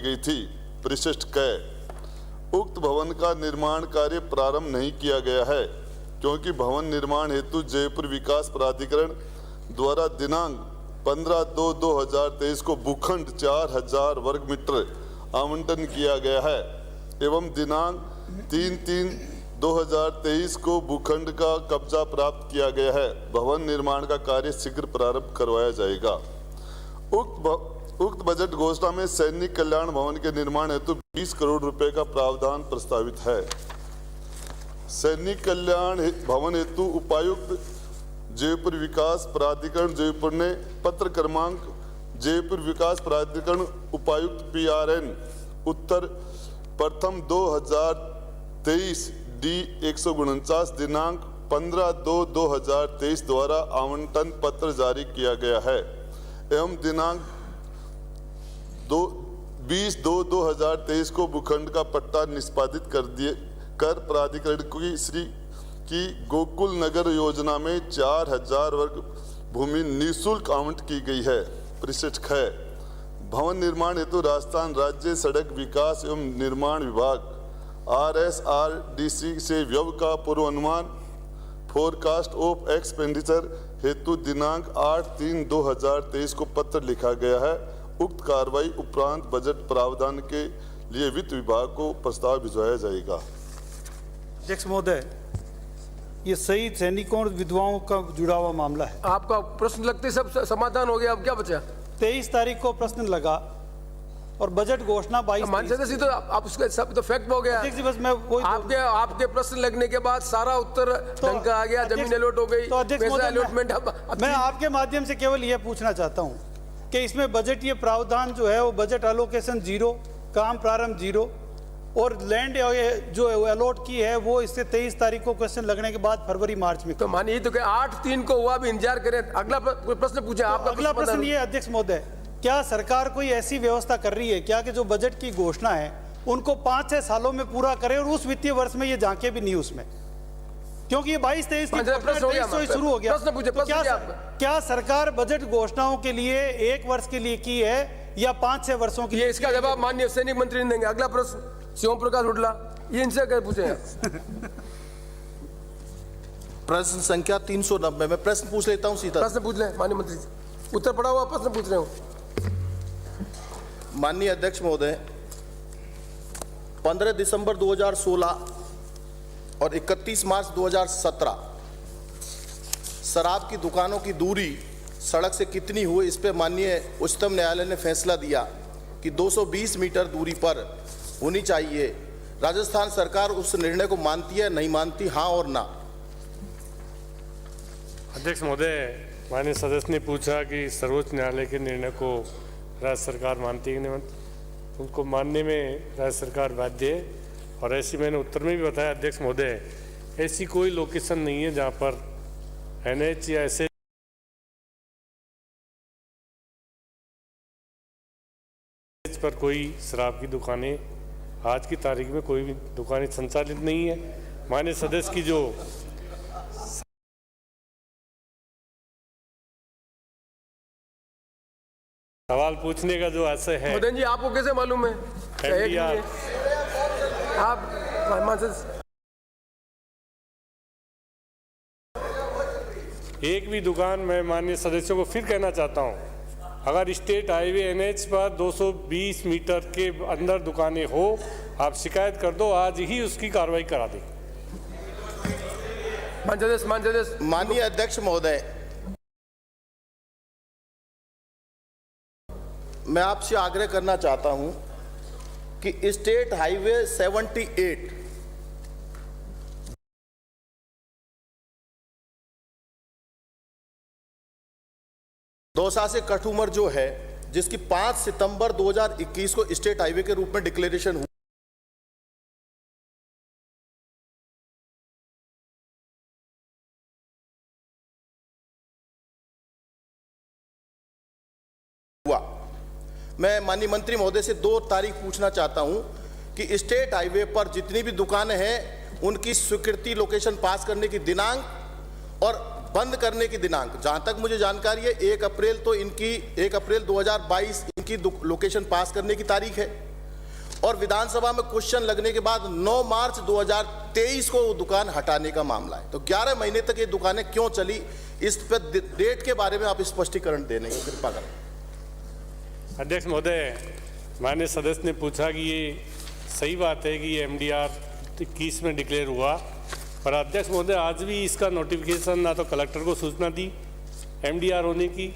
गई थी। परिशिष्ट क, उक्त भवन का निर्माण कार्य प्रारंभ नहीं किया गया है क्योंकि भवन निर्माण हेतु जयपुर विकास प्राधिकरण द्वारा दिनांक 15/2/2023 को भूखंड 4000 वर्ग मीटर आवंटन किया गया है एवं दिनांक 3/3/2023 को भूखंड का कब्जा प्राप्त किया गया है। भवन निर्माण का कार्य शीघ्र प्रारंभ करवाया जाएगा। उक्त बजट घोषणा में सैनिक कल्याण भवन के निर्माण हेतु 20 करोड़ रुपए का प्रावधान प्रस्तावित है। सैनिक कल्याण भवन हेतु उपायुक्त जयपुर विकास प्राधिकरण जयपुर ने पत्र क्रमांक जयपुर विकास प्राधिकरण उपायुक्त PRN उत्तर प्रथम 2023 D149 दिनांक 15/2/2023 द्वारा आवंटन पत्र जारी किया गया है एवं दिनांक 20/2/2023 को भूखंड का पट्टा निष्पादित कर प्राधिकरण की गोकुल नगर योजना में 4000 वर्ग भूमि निःशुल्क आवंटित की गई है। परिशिष्ट ख, भवन निर्माण हेतु राजस्थान राज्य सड़क विकास एवं निर्माण विभाग RSRDC से व्यय का पूर्वानुमान फोरकास्ट ऑफ एक्सपेंडिचर हेतु दिनांक 8/3/2023 को पत्र लिखा गया है। उक्त कार्रवाई उपरांत बजट प्रावधान के लिए वित्त विभाग को प्रस्ताव भिजवाया जाएगा। अध्यक्ष महोदय, ये शहीद सैनिकों और विधवाओं का जुड़ा हुआ मामला है। आपका प्रश्न लगते सब समाधान हो गया, अब क्या बचा? 23 तारीख को प्रश्न लगा और बजट घोषणा 22 तो आप उसके सब तो फैक्ट हो गया। बस मैं वही आपके प्रश्न लगने के बाद सारा उत्तर ढंग का आ गया, जमीन अलॉट हो गई, पैसा अलॉटमेंट। मैं आपके माध्यम से केवल यह पूछना चाहता हूं कि इसमें बजट ये प्रावधान जो है वो बजट अलोकेशन 0, काम प्रारंभ 0 और लैंड जो अलॉट की है वो इससे 23 तारीख को क्वेश्चन लगने के बाद फरवरी मार्च में। तो मानिए तो 8/3 को हुआ, भी इंतजार करें। अगला प्रश्न पूछे आपका। अगला प्रश्न ये अध्यक्ष महोदय, क्या सरकार कोई ऐसी व्यवस्था कर रही है क्या कि जो बजट की घोषणा है उनको 5-6 सालों में पूरा करे और उस वित्तीय वर्ष में ये झांके भी नहीं उसमें, क्योंकि ये 22-23 शुरू हो गया। तो क्या सरकार बजट घोषणाओं के लिए 1 वर्ष के लिए की है या 5-6 वर्षों के लिए? इसका जवाब माननीय सैनिक मंत्री ने देंगे। अगला प्रश्न शिवम प्रकाश हुडला, ये इनसे क्या पूछे? प्रश्न संख्या 390 में प्रश्न पूछ लेता हूं सीधा। प्रश्न पूछ ले माननीय मंत्री जी, उत्तर पड़ा हुआ प्रश्न पूछ रहे हूं। माननीय अध्यक्ष महोदय, 15 दिसंबर 2016 और 31 मार्च 2017 शराब की दुकानों की दूरी सड़क से कितनी हुई, इस पर माननीय उच्चतम न्यायालय ने फैसला दिया कि 220 मीटर दूरी पर होनी चाहिए। राजस्थान सरकार उस निर्णय को मानती है, नहीं मानती, हाँ और ना? अध्यक्ष महोदय, माननीय सदस्य ने पूछा कि सर्वोच्च न्यायालय के निर्णय को राज्य सरकार मानती है कि नहीं मानती। उनको मानने में राज्य सरकार बाध्य है और ऐसी मैंने उत्तर में भी बताया अध्यक्ष महोदय, ऐसी कोई लोकेशन नहीं है जहाँ पर NH या ऐसे पर कोई शराब की दुकानें आज की तारीख में कोई भी दुकानें संचालित नहीं है। माननीय सदस्य की जो सवाल पूछने का जो आशय है, मदन जी आपको कैसे मालूम है? आप एक भी दुकान, मैं माननीय सदस्यों को फिर कहना चाहता हूं, अगर स्टेट हाईवे NH पर 220 मीटर के अंदर दुकानें हो, आप शिकायत कर दो, आज ही उसकी कार्रवाई करा दें। माननीय अध्यक्ष महोदय, मैं आपसे आग्रह करना चाहता हूं कि स्टेट हाईवे 78 दौसा से कठुमर जो है, जिसकी 5 सितंबर 2021 को स्टेट हाईवे के रूप में डिक्लेरेशन हुआ। मैं माननीय मंत्री महोदय से 2 तारीख पूछना चाहता हूं कि स्टेट हाईवे पर जितनी भी दुकानें हैं उनकी स्वीकृति लोकेशन पास करने की दिनांक और बंद करने की दिनांक, जहां तक मुझे जानकारी है 1 अप्रैल 2022 इनकी लोकेशन पास करने की तारीख है। और विधानसभा में क्वेश्चन लगने के बाद 9 मार्च 2023 को वो दुकान हटाने का मामला है। तो 11 महीने तक ये दुकानें क्यों चली, इस पर डेट के बारे में आप स्पष्टीकरण देने की कृपा करें। अध्यक्ष महोदय, माननीय सदस्य ने पूछा कि ये सही बात है कि ये MDR 21 में डिक्लेयर हुआ, पर अध्यक्ष महोदय आज भी इसका नोटिफिकेशन ना तो कलेक्टर को सूचना दी MDR होने की,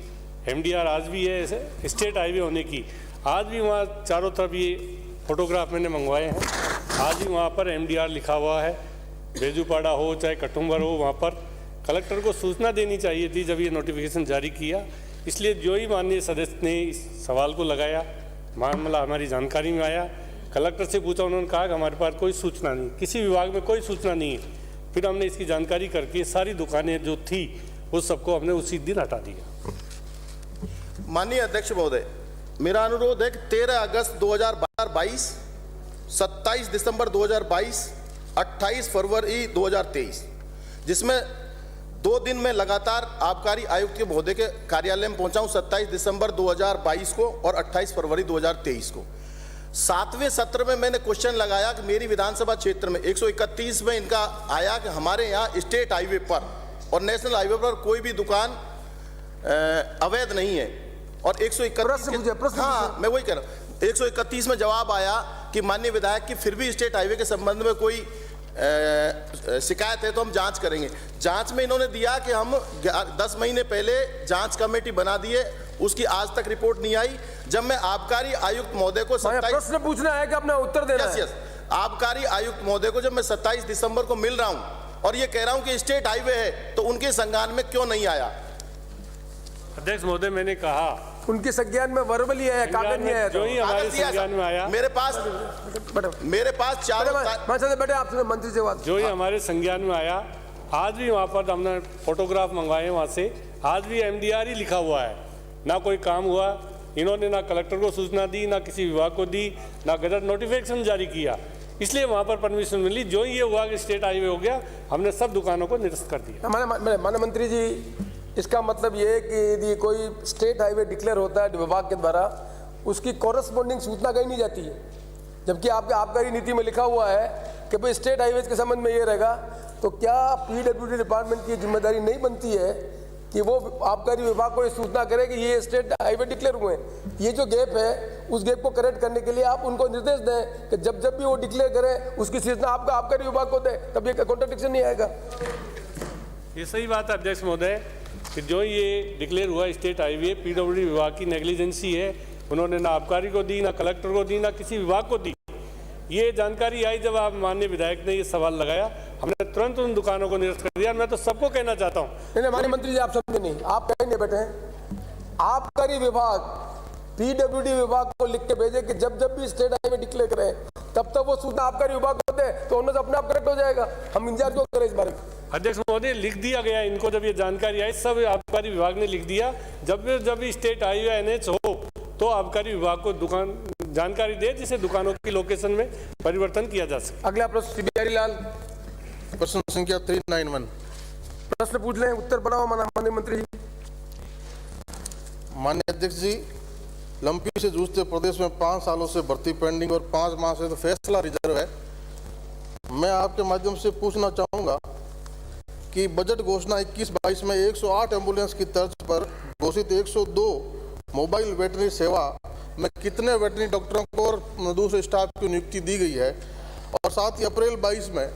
MDR आज भी है स्टेट हाईवे होने की, आज भी वहाँ चारों तरफ ये फोटोग्राफ मैंने मंगवाए हैं, आज भी वहाँ पर MDR लिखा हुआ है, बेजूपाड़ा हो चाहे कटुम्बर हो, वहाँ पर कलेक्टर को सूचना देनी चाहिए थी जब ये नोटिफिकेशन जारी किया। इसलिए जो ही माननीय सदस्य ने इस सवाल को लगाया, मामला हमारी जानकारी में आया, कलेक्टर से पूछा, उन्होंने कहा कि हमारे पास कोई सूचना नहीं, किसी विभाग में कोई सूचना नहीं है। फिर हमने इसकी जानकारी करके सारी दुकानें जो थी उस सबको हमने उसी दिन हटा दिया। माननीय अध्यक्ष महोदय, मेरा अनुरोध है कि 13 अगस्त 2022, 27 दिसंबर 2022, 28 फरवरी 2023, जिसमें 2 दिन में लगातार आबकारी आयुक्त के महोदय के कार्यालय में पहुंचा हूं, 27 दिसंबर 2022 को और 28 फरवरी 2023 को। 7वें सत्र में मैंने क्वेश्चन लगाया कि मेरी विधानसभा क्षेत्र में 131 में इनका आया कि हमारे यहाँ स्टेट हाईवे पर और नेशनल हाईवे पर कोई भी दुकान अवैध नहीं है, और 131 हाँ मैं वही कह रहा हूँ, 131 में जवाब आया कि माननीय विधायक की फिर भी स्टेट हाईवे के संबंध में कोई शिकायत है तो हम जांच करेंगे। जांच में इन्होंने दिया कि हम 10 महीने पहले जांच कमेटी बना दिए, उसकी आज तक रिपोर्ट नहीं आई। जब मैं आबकारी आयुक्त महोदय को प्रश्न पूछना है कि अपना उत्तर देना है। आबकारी आयुक्त महोदय को जब मैं 27 दिसंबर को मिल रहा हूं और ये कह रहा हूं कि स्टेट हाईवे है, तो उनके संज्ञान में क्यों नहीं आया? अध्यक्ष महोदय, मैंने कहा उनके संज्ञान में वर्बली है, कागज नहीं है। जो ही हमारे संज्ञान में आया, मेरे पास चारों बेटे आपसे मंत्री से बात, जो ही हमारे संज्ञान में आया, आज भी वहाँ पर हमने फोटोग्राफ मंगवाए वहाँ से, आज भी MDR ही लिखा हुआ है। ना कोई काम हुआ, इन्होंने ना कलेक्टर को सूचना दी, ना किसी विभाग को दी, ना गजट नोटिफिकेशन जारी किया, इसलिए वहाँ पर परमिशन मिली। जो ही ये हुआ कि स्टेट हाईवे हो गया, हमने सब दुकानों को निरस्त कर दिया। माननीय मंत्री जी, इसका मतलब ये है कि यदि कोई स्टेट हाईवे डिक्लेयर होता है विभाग के द्वारा, उसकी कॉरेस्पॉन्डिंग सूचना कहीं नहीं जाती है, जबकि आपके आबकारी नीति में लिखा हुआ है कि भाई स्टेट हाईवेज के संबंध में ये रहेगा। तो क्या PWD डिपार्टमेंट की जिम्मेदारी नहीं बनती है कि वो आबकारी विभाग को ये सूचना करे कि ये स्टेट हाईवे डिक्लेयर हुए हैं? ये जो गैप है, उस गैप को करेक्ट करने के लिए आप उनको निर्देश दें कि जब जब भी वो डिक्लेयर करे उसकी सूचना आपका आबकारी विभाग को दे, तब ये कॉन्ट्रडिक्शन नहीं आएगा। ये सही बात है अध्यक्ष महोदय कि जो ये डिक्लेयर हुआ स्टेट हाईवे, PWD विभाग की नेग्लिजेंसी है, उन्होंने ना आबकारी को दी, ना कलेक्टर को दी, ना किसी विभाग को दी। ये जानकारी आई जब आप माननीय विधायक ने ये सवाल लगाया, हमने तुरंत उन दुकानों को निरस्त कर दिया। मैं तो सबको कहना चाहता हूँ, नहीं माननीय मंत्री जी, आप समझे नहीं, आप कहीं नहीं बैठे हैं। आबकारी विभाग PWD विभाग को लिख के भेजे कि जब जब भी स्टेट हाईवे डिक्लेयर करें, तब तक वो सूचना आबकारी विभाग को दे, तो उन्होंने अपने आप करेक्ट हो जाएगा। हम इंतजार क्यों करें इस बारे में? अध्यक्ष महोदय, लिख दिया गया इनको, जब ये जानकारी आई सब आबकारी विभाग ने लिख दिया। जब भी स्टेट हाईवे NH हो तो आबकारी विभाग को दुकान जानकारी दे, जिसे दुकानों की लोकेशन में परिवर्तन किया जा सके। अगला प्रश्न CBI लाल, प्रश्न संख्या 391। प्रश्न पूछ लें, उत्तर बढ़ाओ माननीय मंत्री जी। माननीय अध्यक्ष जी, लंपी से जूझते प्रदेश में 5 सालों से भर्ती पेंडिंग और 5 माह से तो फैसला रिजर्व है। मैं आपके माध्यम से पूछना चाहूंगा कि बजट घोषणा 21-22 में 108 एम्बुलेंस की तर्ज पर घोषित 102 मोबाइल वेटरनरी सेवा में कितने वेटरनरी डॉक्टरों को और दूसरे स्टाफ की नियुक्ति दी गई है? और साथ ही अप्रैल 22 में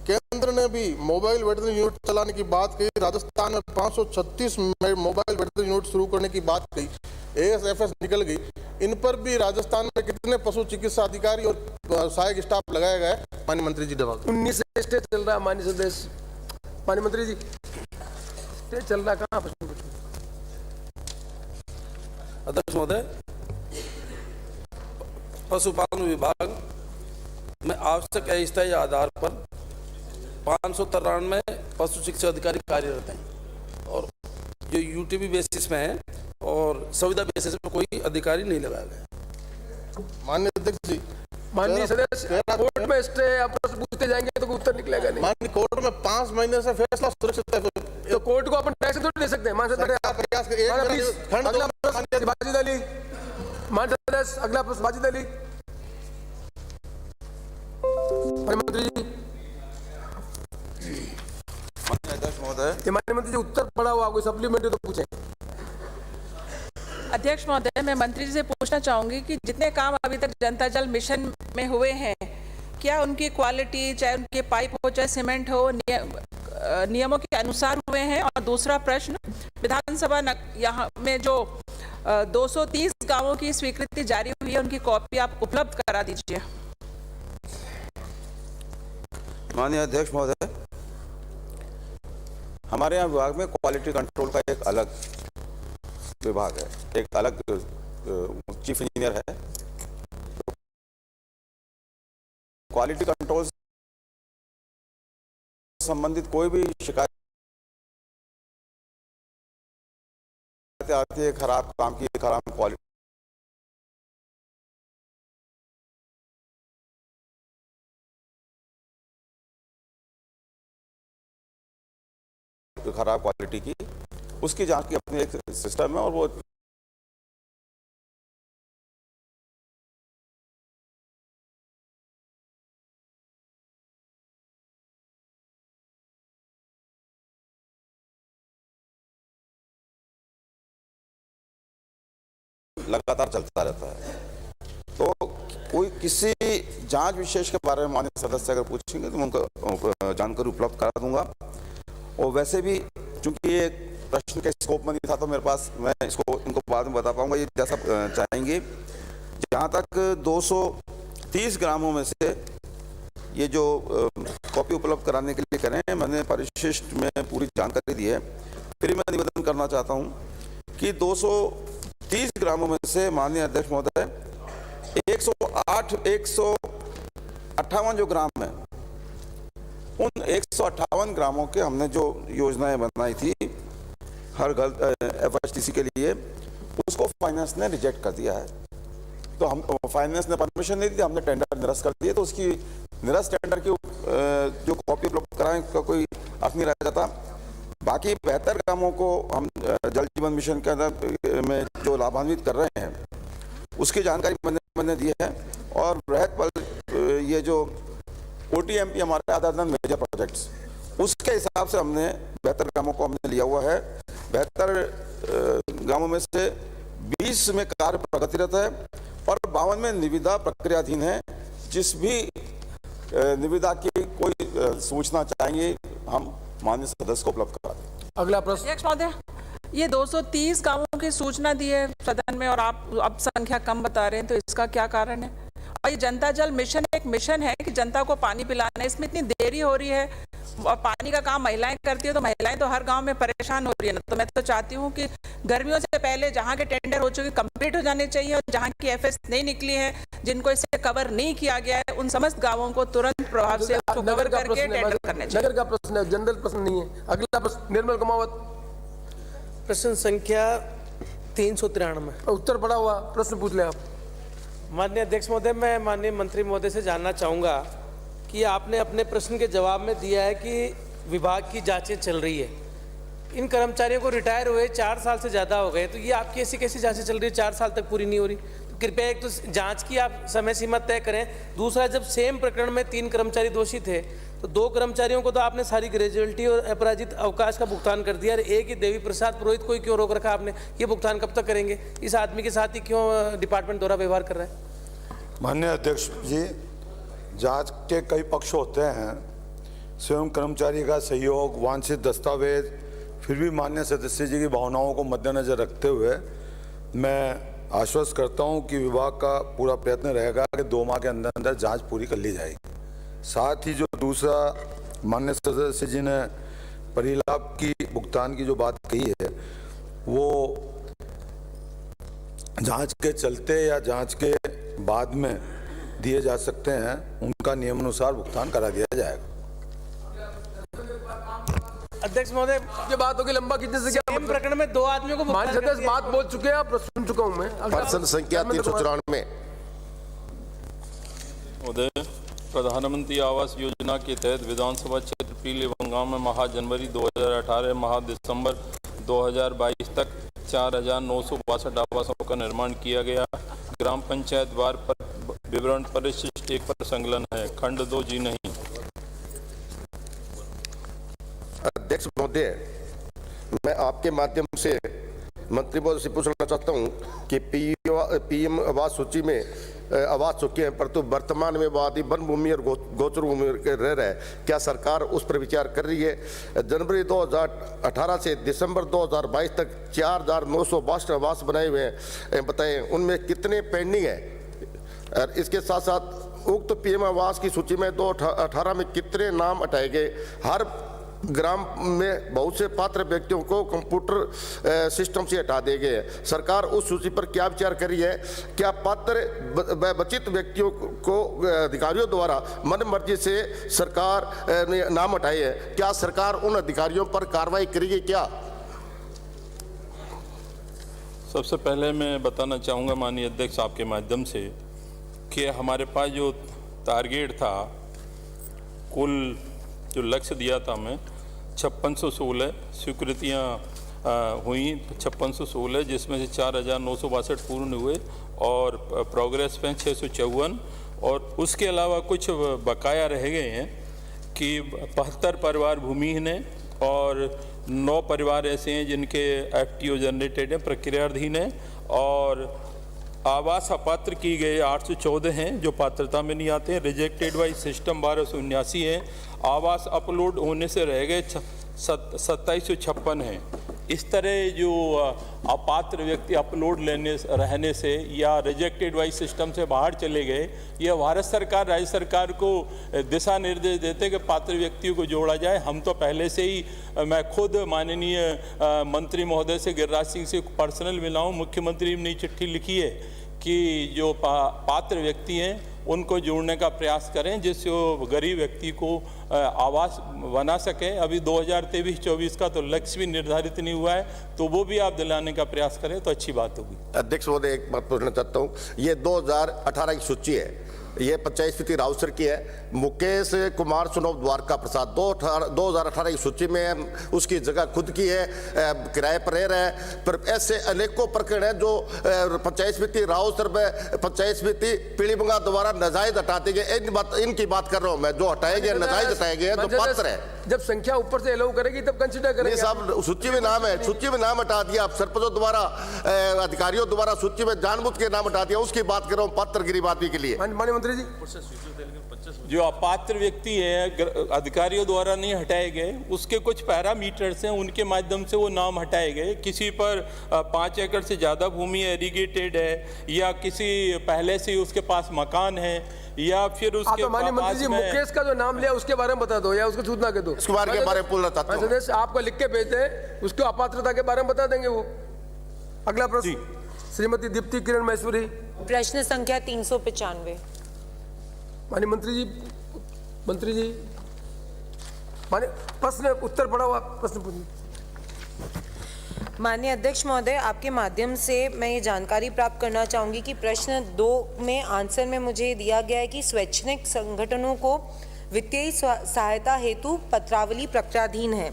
केंद्र ने भी मोबाइल वेटरनरी यूनिट चलाने की बात कही, राजस्थान में 536 मोबाइल वेटरनरी यूनिट शुरू करने की बात कही, ASFS निकल गई। इन पर भी राजस्थान में कितने पशु चिकित्सा अधिकारी और सहायक स्टाफ लगाया गया है? माननीय मंत्री जी जवाब। 19 स्टेट चल रहा है माननीय सदस्य। माननीय मंत्री जी, स्टेट चल रहा कहाँ? अध्यक्ष महोदय, पशुपालन विभाग में आवश्यक अस्थायी आधार पर 593 पशु चिकित्सा अधिकारी कार्यरत हैं और जो UTP बेसिस में है और संविदा बेसिस में कोई अधिकारी नहीं लगाया गया। माननीय अध्यक्ष जी, माननीय सदस्य, कोर्ट में स्टे आप प्रश्न पूछते जाएंगे तो कोई उत्तर निकलेगा नहीं। माननीय कोर्ट में 5 महीने से फैसला सुरक्षित है, तो कोर्ट को अपन डायरेक्शन थोड़ी दे सकते हैं। माननीय सदस्य, अगला प्रश्न बाजिद अली। माननीय सदस्य, अगला प्रश्न बाजिद अली। माननीय मंत्री जी, अध्यक्ष महोदय, ये माननीय मंत्री जी उत्तर पड़ा हुआ, कोई सप्लीमेंट्री तो पूछें। अध्यक्ष महोदय, मैं मंत्री जी से पूछना चाहूंगी कि जितने काम अभी तक जनता जल मिशन में हुए हैं, क्या उनकी क्वालिटी, चाहे उनके पाइप हो चाहे सीमेंट हो, नियमों के अनुसार हुए हैं? और दूसरा प्रश्न, विधानसभा यहाँ में जो 230 गांवों की स्वीकृति जारी हुई है, उनकी कॉपी आप उपलब्ध करा दीजिए। माननीय अध्यक्ष महोदय, हमारे यहाँ विभाग में क्वालिटी कंट्रोल का एक अलग विभाग है, एक अलग चीफ इंजीनियर है। क्वालिटी कंट्रोल संबंधित कोई भी शिकायत आती है, खराब काम की, खराब क्वालिटी, खराब क्वालिटी की, उसकी जांच की अपनी एक सिस्टम है और वो लगातार चलता रहता है। तो कोई किसी जांच विशेष के बारे में माननीय सदस्य अगर पूछेंगे तो मैं उनको जानकारी उपलब्ध करा दूंगा। और वैसे भी चूंकि ये प्रश्न के स्कोप में नहीं था तो मेरे पास, मैं इसको इनको बाद में बता पाऊंगा, ये जैसा चाहेंगे। जहाँ तक 230 ग्रामों में से ये जो कॉपी उपलब्ध कराने के लिए करें, मैंने परिशिष्ट में पूरी जानकारी दी है। फिर मैं निवेदन करना चाहता हूँ कि 230 ग्रामों में से माननीय अध्यक्ष महोदय 158 जो ग्राम है, उन 158 ग्रामों के हमने जो योजनाएं बनाई थी हर घर FHTC के लिए, उसको फाइनेंस ने रिजेक्ट कर दिया है। तो हम फाइनेंस ने परमिशन नहीं दी, हमने टेंडर निरस्त कर दिए। तो उसकी निरस्त टेंडर की जो कॉपी उपलब्ध कराएं का कोई अर्थ नहीं रह जाता। बाकी 72 ग्रामों को हम जल जीवन मिशन के अंदर में जो लाभान्वित कर रहे हैं, उसकी जानकारी मैंने दी है। और वृहद पल ये जो OTMP हमारे अदर देन मेजर प्रोजेक्ट्स, उसके हिसाब से हमने 72 ग्रामों को हमने लिया हुआ है। 72 ग्रामों में से 20 में कार्य प्रगतिरत है और 52 में निविदा प्रक्रियाधीन है। जिस भी निविदा की कोई सूचना चाहेंगे, हम माननीय सदस्य को उपलब्ध करा दें। अगला प्रश्न। अध्यक्ष महोदय, ये 230 गांवों की सूचना दी है सदन में और आप अब संख्या कम बता रहे हैं, तो इसका क्या कारण है? और ये जनता जल मिशन एक मिशन है कि जनता को पानी पिलाना है, इसमें इतनी देरी हो रही है और पानी का काम महिलाएं करती है, तो महिलाएं तो हर गांव में परेशान हो रही है ना। तो मैं तो चाहती हूँ कि गर्मियों से पहले जहाँ के टेंडर हो चुके कंप्लीट हो जाने चाहिए और जहाँ की FS नहीं निकली है, जिनको इससे कवर नहीं किया गया है, उन समस्त गाँवों को तुरंत प्रभाव से कवर करके टेंडर करने चाहिए। नगर का प्रश्न है, जनरल प्रश्न नहीं है। अगला प्रश्न निर्मल कुमावत। प्रश्न संख्या 393। उत्तर पड़ा हुआ, प्रश्न पूछ ले आप। माननीय अध्यक्ष महोदय, मैं माननीय मंत्री महोदय से जानना चाहूँगा कि आपने अपने प्रश्न के जवाब में दिया है कि विभाग की जांचें चल रही है। इन कर्मचारियों को रिटायर हुए 4 साल से ज़्यादा हो गए, तो ये आपकी ऐसी कैसी जांचें चल रही है, 4 साल तक पूरी नहीं हो रही? तो कृपया एक तो जांच की आप समय सीमा तय करें। दूसरा, जब सेम प्रकरण में 3 कर्मचारी दोषी थे तो 2 कर्मचारियों को तो आपने सारी ग्रेजुअलिटी और अपराजित अवकाश का भुगतान कर दिया, और एक ही देवी प्रसाद पुरोहित को ही क्यों रोक रखा आपने? ये भुगतान कब तक करेंगे? इस आदमी के साथ ही क्यों डिपार्टमेंट द्वारा व्यवहार कर रहा है? माननीय अध्यक्ष जी, जांच के कई पक्ष होते हैं, स्वयं कर्मचारी का सहयोग, वांछित दस्तावेज। फिर भी माननीय सदस्य जी की भावनाओं को मद्देनजर रखते हुए मैं आश्वस्त करता हूं कि विभाग का पूरा प्रयत्न रहेगा कि 2 माह के अंदर अंदर जांच पूरी कर ली जाएगी। साथ ही जो दूसरा माननीय सदस्य जी ने परिलाभ की भुगतान की जो बात कही है, वो जांच के चलते या जांच के बाद में दिए जा सकते हैं, उनका नियमानुसार भुगतान करा दिया जाएगा। अध्यक्ष महोदय, ये बात होगी लंबा खींचने से क्या सेम प्रकरण में 2 आदमियों को माननीय सदस्य बात बोल चुके हैं, आप सुन चुका हूं मैं। प्रश्न संख्या 394। महोदय, प्रधानमंत्री आवास योजना के तहत विधानसभा क्षेत्र पीले बंगाल में माह जनवरी 2018 माह दिसंबर 2022 तक 4962 आवासों का निर्माण किया गया। ग्राम पंचायत वार पर विवरण परिशिष्ट 1 पर संकलन है। खंड 2 जी नहीं। अध्यक्ष महोदय, मैं आपके माध्यम से मंत्री महोदय से पूछना चाहता हूं कि पीएम आवास सूची में आवास चुके हैं, परंतु वर्तमान में वादी वन भूमि और गोचर भूमि के रह रहे हैं। क्या सरकार उस पर विचार कर रही है? जनवरी 2018 से दिसंबर 2022 तक 4,962 आवास बनाए हुए हैं, बताएं उनमें कितने पेंडिंग है? और इसके साथ साथ उक्त पीएम आवास की सूची में 2018 में कितने नाम हटाए गए? हर ग्राम में बहुत से पात्र व्यक्तियों को कंप्यूटर सिस्टम से हटा दिए गए हैं। सरकार उस सूची पर क्या विचार कर रही है? क्या पात्र बचित व्यक्तियों को अधिकारियों द्वारा मन मर्जी से सरकार ने नाम हटाए हैं? क्या सरकार उन अधिकारियों पर कार्रवाई करेगी क्या? सबसे पहले मैं बताना चाहूँगा माननीय अध्यक्ष आपके माध्यम से कि हमारे पास जो टारगेट था, कुल जो लक्ष्य दिया था हमें 5616 स्वीकृतियाँ हुई 5616, जिसमें से 4,962 पूर्ण हुए और प्रोग्रेस में 654, और उसके अलावा कुछ बकाया रह गए हैं कि 72 परिवार भूमिहीन हैं और 9 परिवार ऐसे हैं जिनके FTO जनरेटेड हैं, प्रक्रियाधीन हैं, और आवास अपात्र की गए 814 हैं जो पात्रता में नहीं आते हैं। रिजेक्टेड बाई सिस्टम 1279 हैं। आवास अपलोड होने से रह गए 2756 हैं। इस तरह जो अपात्र व्यक्ति अपलोड रहने से या रिजेक्टेड बाई सिस्टम से बाहर चले गए, यह भारत सरकार राज्य सरकार को दिशा निर्देश देते कि पात्र व्यक्तियों को जोड़ा जाए। हम तो पहले से ही, मैं खुद माननीय मंत्री महोदय से, गिरिराज सिंह से पर्सनल मिला हूँ, मुख्यमंत्री ने चिट्ठी लिखी है कि जो पात्र व्यक्ति हैं उनको जोड़ने का प्रयास करें जिससे वो गरीब व्यक्ति को आवास बना सकें। अभी 2023-24 का तो लक्ष्य भी निर्धारित नहीं हुआ है, तो वो भी आप दिलाने का प्रयास करें तो अच्छी बात होगी। अध्यक्ष महोदय, एक बात पूछना चाहता हूँ। ये 2018 की सूची है, ये 25 राउसर की है। मुकेश कुमार सुनोब द्वारका प्रसाद 2018 की सूची में उसकी जगह खुद की है, किराए पर रह रहा है। पर ऐसे अनेकों प्रकरण हैं जो पंचायत राउसर में पंचायत पीलीबंगा द्वारा नाजायज हटाते गए। इनकी बात कर रहा हूँ मैं, जो हटाए गए नाजायज हटाए गए जो पात्र है। जब संख्या ऊपर से अलाउ करेगी तब कंसिडर करेंगे। साहब, सूची में नाम है, सूची में नाम हटा दिया। आप सरपंचों द्वारा, अधिकारियों द्वारा सूची में जानबूझ के नाम हटा दिया, उसकी बात कर रहा हूँ पात्र गरीब आदमी के लिए। माननीय मंत्री जी, जो अपात्र व्यक्ति है अधिकारियों द्वारा नहीं हटाए गए, उसके कुछ पैरामीटर्स हैं, उनके माध्यम से वो नाम हटाए गए। किसी पर 5 एकड़ से ज़्यादा भूमि इरिगेटेड है, या किसी पहले से उसके पास मकान है, या फिर उसके माननीय मंत्री जी, मुकेश का जो नाम लिया उसके बारे में बता दो या उसको सूचना के दो। इसके बारे में बोलना चाहता हूं। आपको लिख के भेजते हैं, उसको अपात्रता के बारे में बता देंगे वो। अगला प्रश्न श्रीमती दीप्ति किरण महेश्वरी, प्रश्न संख्या 395। माननीय मंत्री जी माने प्रश्न उत्तर पढ़ा हुआ प्रश्न। माननीय अध्यक्ष महोदय, आपके माध्यम से मैं ये जानकारी प्राप्त करना चाहूँगी कि प्रश्न 2 में आंसर में मुझे दिया गया है कि स्वैच्छिक संगठनों को वित्तीय सहायता हेतु पत्रावली प्रक्रियाधीन है।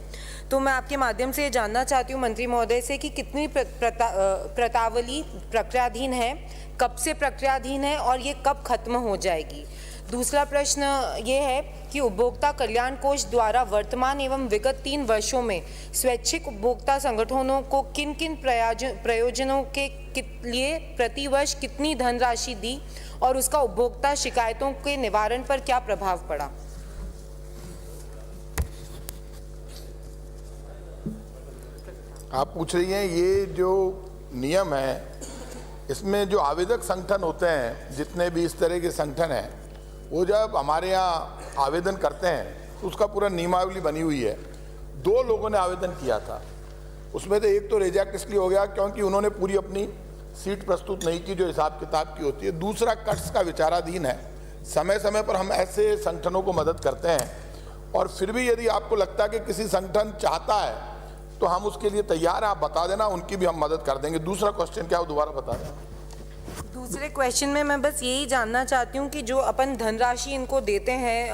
तो मैं आपके माध्यम से ये जानना चाहती हूँ मंत्री महोदय से कि कितनी पत्रावली प्रक्रियाधीन है, कब से प्रक्रियाधीन है और ये कब खत्म हो जाएगी। दूसरा प्रश्न ये है कि उपभोक्ता कल्याण कोष द्वारा वर्तमान एवं विगत 3 वर्षों में स्वैच्छिक उपभोक्ता संगठनों को किन किन प्रयोजनों के लिए प्रतिवर्ष कितनी धनराशि दी और उसका उपभोक्ता शिकायतों के निवारण पर क्या प्रभाव पड़ा। आप पूछ रही हैं, ये जो नियम है इसमें जो आवेदक संगठन होते हैं, जितने भी इस तरह के संगठन हैं, वो जब हमारे यहाँ आवेदन करते हैं तो उसका पूरा नियमावली बनी हुई है। 2 लोगों ने आवेदन किया था, उसमें तो एक तो रिजेक्ट इसलिए हो गया क्योंकि उन्होंने पूरी अपनी सीट प्रस्तुत नहीं की जो हिसाब किताब की होती है। दूसरा कट्स का विचाराधीन है। समय समय पर हम ऐसे संगठनों को मदद करते हैं, और फिर भी यदि आपको लगता है कि किसी संगठन चाहता है तो हम उसके लिए तैयार हैं, आप बता देना, उनकी भी हम मदद कर देंगे। दूसरा क्वेश्चन क्या, वो दोबारा बता दें। दूसरे क्वेश्चन में मैं बस यही जानना चाहती हूँ कि जो अपन धनराशि इनको देते हैं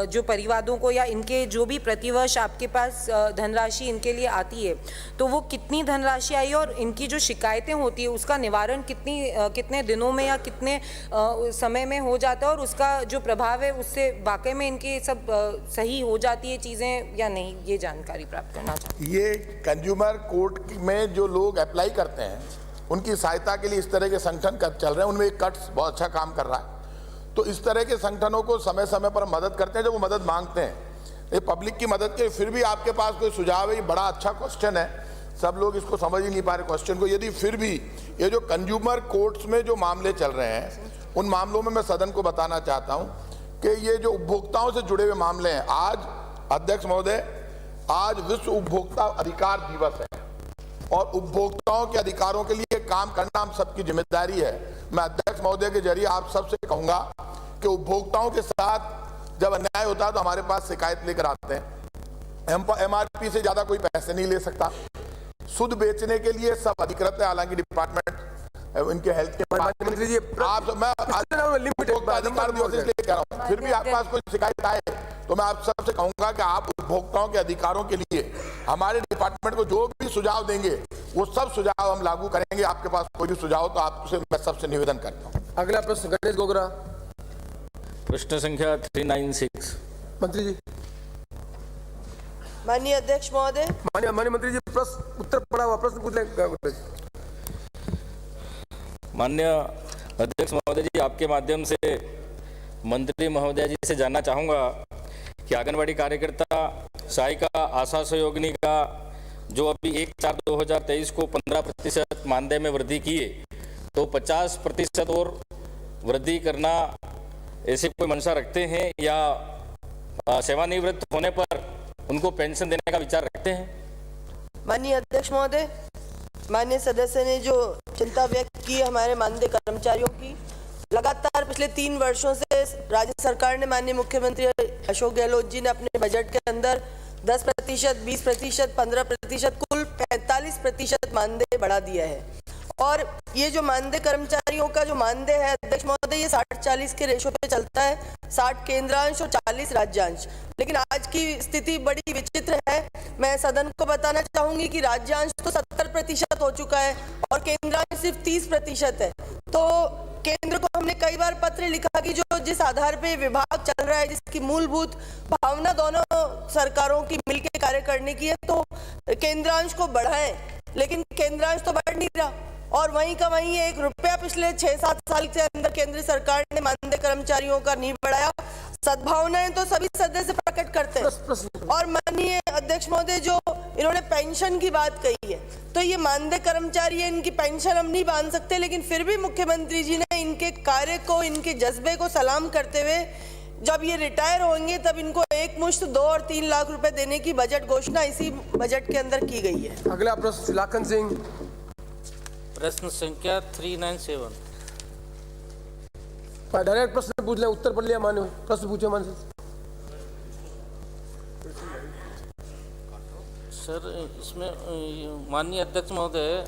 जो परिवारों को, या इनके जो भी प्रतिवर्ष आपके पास धनराशि इनके लिए आती है, तो वो कितनी धनराशि आई और इनकी जो शिकायतें होती है उसका निवारण कितने दिनों में या कितने समय में हो जाता है, और उसका जो प्रभाव है उससे वाकई में इनकी सब सही हो जाती है चीज़ें या नहीं, ये जानकारी प्राप्त करना चाहती हूँ। ये कंज्यूमर कोर्ट में जो लोग अप्लाई करते हैं उनकी सहायता के लिए इस तरह के संगठन चल रहे हैं, उनमें एक कट्स बहुत अच्छा काम कर रहा है। तो इस तरह के संगठनों को समय समय पर मदद करते हैं जब वो मदद मांगते हैं, ये पब्लिक की मदद के। फिर भी आपके पास कोई सुझाव है, ये बड़ा अच्छा क्वेश्चन है, सब लोग इसको समझ ही नहीं पा रहे क्वेश्चन को। यदि फिर भी ये जो कंज्यूमर कोर्ट्स में जो मामले चल रहे हैं उन मामलों में मैं सदन को बताना चाहता हूँ कि ये जो उपभोक्ताओं से जुड़े हुए मामले हैं, आज अध्यक्ष महोदय, आज विश्व उपभोक्ता अधिकार दिवस है और उपभोक्ताओं के अधिकारों के लिए काम करना हम सबकी जिम्मेदारी है। मैं अध्यक्ष महोदय के जरिए आप सबसे कहूंगा कि उपभोक्ताओं के साथ जब अन्याय होता है तो हमारे पास शिकायत लेकर आते हैं। MRP से ज्यादा कोई पैसे नहीं ले सकता। शुद्ध बेचने के लिए सब अधिकृत है, हालांकि डिपार्टमेंट इनके हेल्थ के मंत्री जी, आप मैं अधिकार दिवस इसलिए कह रहा हूँ, फिर भी आपके पास कोई शिकायत आए तो मैं आप सबसे कहूंगा कि आप उपभोक्ताओं के अधिकारों के लिए हमारे डिपार्टमेंट को जो भी सुझाव देंगे वो सब सुझाव हम लागू करेंगे। आपके पास कोई भी सुझाव तो आपसे मैं सबसे निवेदन करता हूँ। अगला प्रश्न गणेश गोगरा, प्रश्न संख्या 396। मंत्री जी। माननीय अध्यक्ष महोदय। माननीय मंत्री जी, प्रश्न उत्तर पड़ा हुआ प्रश्न पूछ लें। माननीय अध्यक्ष महोदय जी, आपके माध्यम से मंत्री महोदय जी से जानना चाहूँगा कि आंगनबाड़ी कार्यकर्ता, सहायिका, आशा सहयोगिनी का जो अभी 1/4/2023 को 15% मानदेय में वृद्धि की है, तो 50% और वृद्धि करना ऐसे कोई मंशा रखते हैं या सेवानिवृत्त होने पर उनको पेंशन देने का विचार रखते हैं? माननीय अध्यक्ष महोदय, माननीय सदस्य ने जो चिंता व्यक्त की है हमारे मानदेय कर्मचारियों की, लगातार पिछले 3 वर्षों से राज्य सरकार ने, माननीय मुख्यमंत्री अशोक गहलोत जी ने अपने बजट के अंदर 10%, 20%, 15%, कुल 45% मानदेय बढ़ा दिया है। और ये जो मानदेय कर्मचारियों का जो मानदेय है अध्यक्ष महोदय, ये 60-40 के रेशो पे चलता है, 60 केंद्रांश और 40 राज्यांश। लेकिन आज की स्थिति बड़ी विचित्र है। मैं सदन को बताना चाहूंगी कि राज्यांश तो 70% हो चुका है और केंद्रांश सिर्फ 30% है। तो केंद्र को हमने कई बार पत्र लिखा कि जो जिस आधार पे विभाग चल रहा है, जिसकी मूलभूत भावना दोनों सरकारों की मिलकर कार्य करने की है, तो केंद्रांश को बढ़ाएं, लेकिन केंद्रांश तो बढ़ नहीं रहा। और वहीं का वहीं 1 रुपया पिछले 6-7 साल के अंदर केंद्र सरकार ने मानदेय कर्मचारियों का नहीं बढ़ाया। सद्भावनाएं तो सभी सदस्य प्रकट करते हैं। और माननीय अध्यक्ष महोदय, जो इन्होंने पेंशन की बात कही है, तो ये मानदेय कर्मचारी है, इनकी पेंशन हम नहीं बांध सकते, लेकिन फिर भी मुख्यमंत्री जी ने इनके कार्य को, इनके जज्बे को सलाम करते हुए जब ये रिटायर होंगे तब इनको एक मुश्त 2 और 3 लाख रुपए देने की बजट घोषणा इसी बजट के अंदर की गई है। अगला प्रश्न लाखन सिंह, प्रश्न संख्या 397। डायरेक्ट प्रश्न पूछ लें, उत्तर पढ़ लिया मानो, प्रश्न पूछे मान से। सर, इसमें माननीय अध्यक्ष महोदय,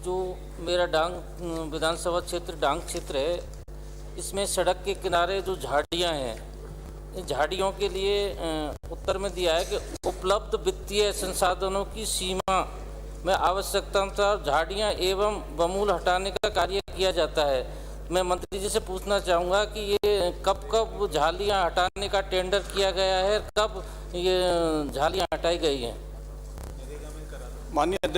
जो मेरा डांग विधानसभा क्षेत्र डांग क्षेत्र है, इसमें सड़क के किनारे जो झाड़ियां हैं, इन झाड़ियों के लिए उत्तर में दिया है कि उपलब्ध वित्तीय संसाधनों की सीमा में आवश्यकतानुसार झाड़ियां एवं बमूल हटाने का कार्य किया जाता है। मैं मंत्री जी से पूछना चाहूँगा कि ये कब झाड़ियां हटाने का टेंडर किया गया है, कब ये झाड़ियां हटाई गई हैं? माननीय अध्यक्ष